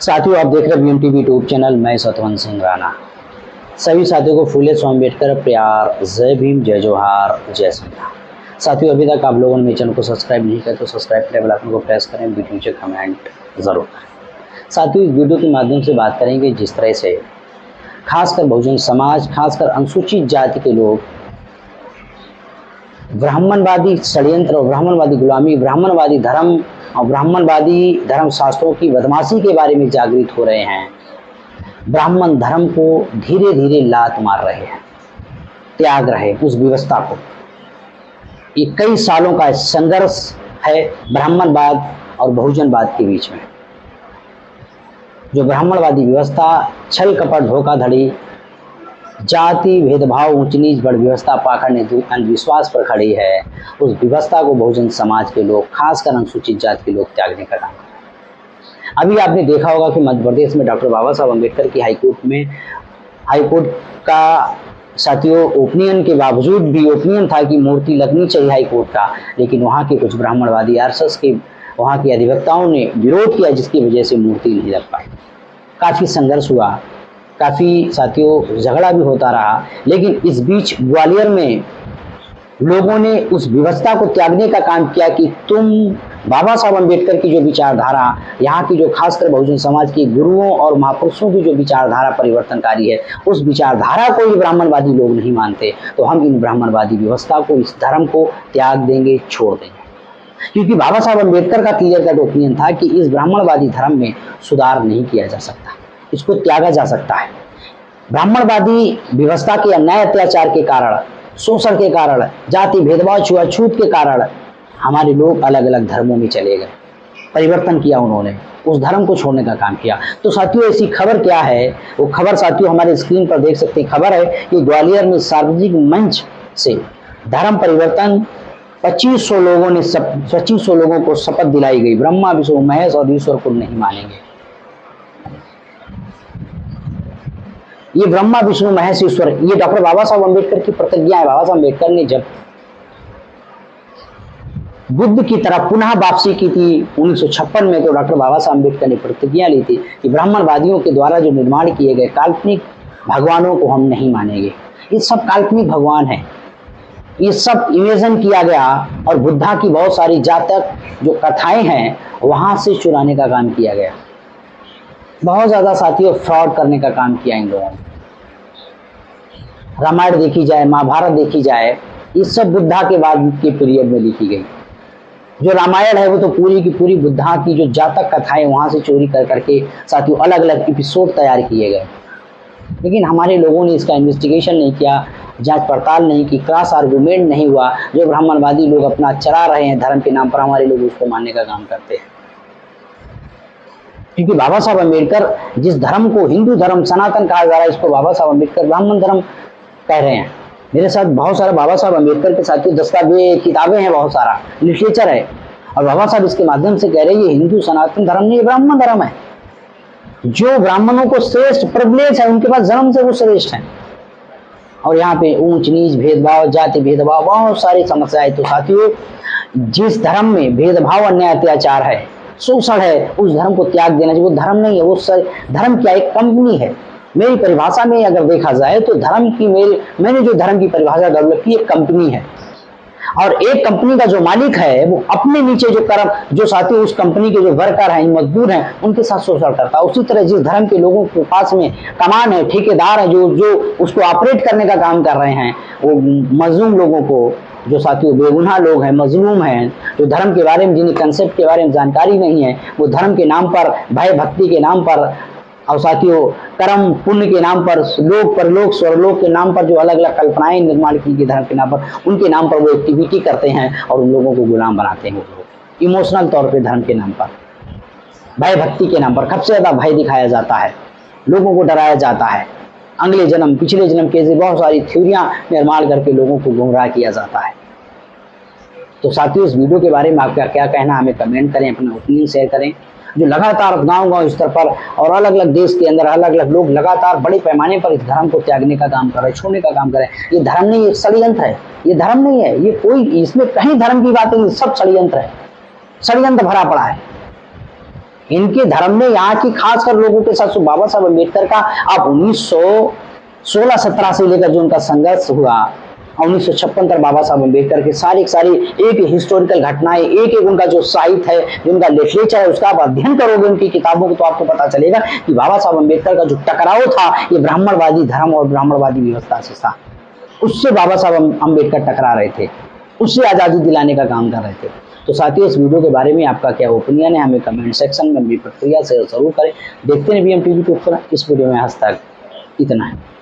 साथियों, आप देख रहे हैं BMTV यूट्यूब चैनल। मैं सतवंत सिंह राणा। सभी साथियों को फूले स्वामी अम्बेडकर प्यार, जय भीम, जय जोहार, जय श्री राम। साथियों, अभी तक आप लोगों ने मेरे चैनल को सब्सक्राइब नहीं किया तो सब्सक्राइब करें, बेल आइकन को प्रेस करें, वीडियो नीचे कमेंट जरूर करें। साथियों, इस वीडियो के माध्यम से बात करेंगे जिस तरह से खासकर बहुजन समाज, खासकर अनुसूचित जाति के लोग ब्राह्मणवादी षड्यंत्र और ब्राह्मणवादी गुलामी, ब्राह्मणवादी धर्म और ब्राह्मणवादी धर्म शास्त्रों की बदमाशी के बारे में जागृत हो रहे हैं। ब्राह्मण धर्म को धीरे धीरे लात मार रहे हैं, त्याग रहे उस व्यवस्था को। ये कई सालों का संघर्ष है ब्राह्मणवाद और बहुजनवाद के बीच में। जो ब्राह्मणवादी व्यवस्था छल कपट धोखाधड़ी, जाति भेदभाव, ऊंच नीच बड़ व्यवस्था, पाखंड अंधविश्वास पर खड़ी है, उस व्यवस्था को बहुजन समाज के लोग, खासकर अनुसूचित जाति के लोग त्यागने का काम। अभी आपने देखा होगा कि मध्य प्रदेश में डॉक्टर बाबा साहब अम्बेडकर की हाईकोर्ट का साथियों ओपिनियन के बावजूद भी ओपिनियन था कि मूर्ति लगनी चाहिए हाईकोर्ट का, लेकिन वहाँ के कुछ ब्राह्मणवादी आरएसएस के वहाँ के अधिवक्ताओं ने विरोध किया, जिसकी वजह से मूर्ति नहीं लग पाई। काफ़ी संघर्ष हुआ, काफ़ी साथियों झगड़ा भी होता रहा, लेकिन इस बीच ग्वालियर में लोगों ने उस व्यवस्था को त्यागने का काम किया कि तुम बाबा साहब अम्बेडकर की जो विचारधारा, यहाँ की जो खासकर बहुजन समाज के गुरुओं और महापुरुषों की जो विचारधारा परिवर्तनकारी है, उस विचारधारा को ये ब्राह्मणवादी लोग नहीं मानते, तो हम इन ब्राह्मणवादी व्यवस्था को, इस धर्म को त्याग देंगे, छोड़ देंगे। क्योंकि बाबा साहब अम्बेडकर का क्लियर कट ओपिनियन था कि इस ब्राह्मणवादी धर्म में सुधार नहीं किया जा सकता, इसको त्यागा जा सकता है। ब्राह्मणवादी व्यवस्था के अन्याय अत्याचार के कारण, शोषण के कारण, जाति भेदभाव, छुआछूत के कारण हमारे लोग अलग अलग धर्मों में चले गए। परिवर्तन किया उन्होंने, उस धर्म को छोड़ने का काम किया। तो साथियों, ऐसी खबर क्या है, वो खबर साथियों हमारे स्क्रीन पर देख सकते हैं। खबर है कि ग्वालियर में सार्वजनिक मंच से धर्म परिवर्तन 2500 लोगों को शपथ दिलाई गई। ब्रह्मा विष्णु महेश और ईश्वर को नहीं मानेंगे। ये ब्रह्मा विष्णु महेश ईश्वर, ये डॉक्टर बाबा साहब अम्बेडकर की प्रतिज्ञा है। बाबा साहब अम्बेडकर ने जब बुद्ध की तरह पुनः वापसी की थी 1956 में, तो डॉक्टर बाबा साहब अम्बेडकर ने प्रतिज्ञा ली थी कि ब्राह्मणवादियों के द्वारा जो निर्माण किए गए काल्पनिक भगवानों को हम नहीं मानेंगे। ये सब काल्पनिक भगवान है, ये सब इमेजिन किया गया, और बुद्धा की बहुत सारी जातक जो कथाएं हैं वहां से चुराने का काम किया गया। बहुत ज्यादा साथियों फ्रॉड करने का काम किया इन लोगों ने। रामायण देखी जाए, महाभारत देखी जाए, ये सब बुद्धा के बाद के पीरियड में लिखी गई। जो रामायण है वो तो पूरी की पूरी बुद्धा की जो जातक कथाएं वहां से चोरी कर करके साथियों अलग अलग एपिसोड तैयार किए गए। लेकिन हमारे लोगों ने इसका इन्वेस्टिगेशन नहीं किया, जांच पड़ताल नहीं की, क्रॉस आर्गुमेंट नहीं हुआ। जो ब्राह्मणवादी लोग अपना चला रहे हैं धर्म के नाम पर, हमारे लोग उसको मानने का काम करते हैं। क्योंकि बाबा साहब अम्बेडकर जिस धर्म को हिंदू धर्म सनातन कहा जा रहा है, इसको बाबा साहब अम्बेडकर ब्राह्मण धर्म कह रहे हैं। मेरे साथ बहुत सारे बाबा साहब अम्बेडकर के साथियों दस्तावेज, किताबें हैं, बहुत सारा लिटरेचर है, और बाबा साहब इसके माध्यम से कह रहे हैं ये हिंदू सनातन धर्म नहीं, ब्राह्मण धर्म है। जो ब्राह्मणों को श्रेष्ठ प्रिविलेज है, उनके पास जन्म से वो श्रेष्ठ है। और यहाँ पे ऊंच नीच भेदभाव, जाति भेदभाव, बहुत सारी समस्याएं। तो साथियों, जिस धर्म में भेदभाव, अन्याय, अत्याचार है, शोषण है, उस धर्म को त्याग देना चाहिए। वो धर्म नहीं है, वो धर्म क्या, एक कंपनी है। मेरी परिभाषा में अगर देखा जाए तो धर्म की मैंने जो धर्म की परिभाषा डेवलप की, एक कंपनी है, और एक कंपनी का जो मालिक है वो अपने नीचे जो साथी उस कंपनी के जो वर्कर हैं, मजदूर हैं, उनके साथ शोषण करता है। उसी तरह जिस धर्म के लोगों के पास में कमान है, ठेकेदार है, जो उसको ऑपरेट करने का काम कर रहे हैं, वो मजलूम लोगों को, जो साथियों बेगुनाह लोग हैं, मजलूम हैं, जो धर्म के बारे में, जिन्हें कंसेप्ट के बारे में जानकारी नहीं है, वो धर्म के नाम पर, भय भक्ति के नाम पर, और साथियों कर्म पुण्य के नाम पर, लोक परलोक स्वरलोक के नाम पर जो अलग अलग कल्पनाएं निर्माण की गई धर्म के नाम पर, उनके नाम पर वो एक्टिविटी करते हैं और उन लोगों को गुलाम बनाते हैं। वो लोग इमोशनल तौर पे धर्म के नाम पर, भय भक्ति के नाम पर सबसे ज्यादा भय दिखाया जाता है, लोगों को डराया जाता है। अगले जन्म, पिछले जन्म के बहुत सारी थ्योरियां निर्माण करके लोगों को गुमराह किया जाता है। तो साथियों, इस वीडियो के बारे में आपका क्या कहना, हमें कमेंट करें, अपना ओपिनियन शेयर करें। जो लगातार गांव स्तर पर और अलग अलग देश के अंदर अलग अलग लोग लगातार बड़े पैमाने पर इस धर्म को त्यागने का काम कर रहे हैं, छोड़ने का काम कर रहे हैं। ये धर्म नहीं, ये षड्यंत्र है। ये धर्म नहीं है, ये कोई, इसमें कहीं धर्म की बात नहीं, सब षड्यंत्र है, षड्यंत्र भरा पड़ा है। इनके धर्म में यहाँ की खासकर लोगों के साथ बाबा साहब अम्बेडकर का अब 1916-17 से लेकर जो उनका संघर्ष हुआ, 1956 तक बाबा साहब अम्बेडकर के सारी एक हिस्टोरिकल घटनाएं, एक उनका जो साहित्य है, जो उनका लिटरेचर है, उसका आप अध्ययन करोगे उनकी किताबों को तो आपको पता चलेगा कि बाबा साहब अम्बेडकर का जो टकराव था ये ब्राह्मणवादी धर्म और ब्राह्मणवादी व्यवस्था से था। उससे बाबा साहब अम्बेडकर टकरा रहे थे, उससे आज़ादी दिलाने का काम कर रहे थे। तो साथियों, इस वीडियो के बारे में आपका क्या ओपिनियन है, हमें कमेंट सेक्शन में अपनी प्रतिक्रिया से जरूर करें। देखते हैं BM टीवी के ऊपर। इस वीडियो में आज तक इतना है।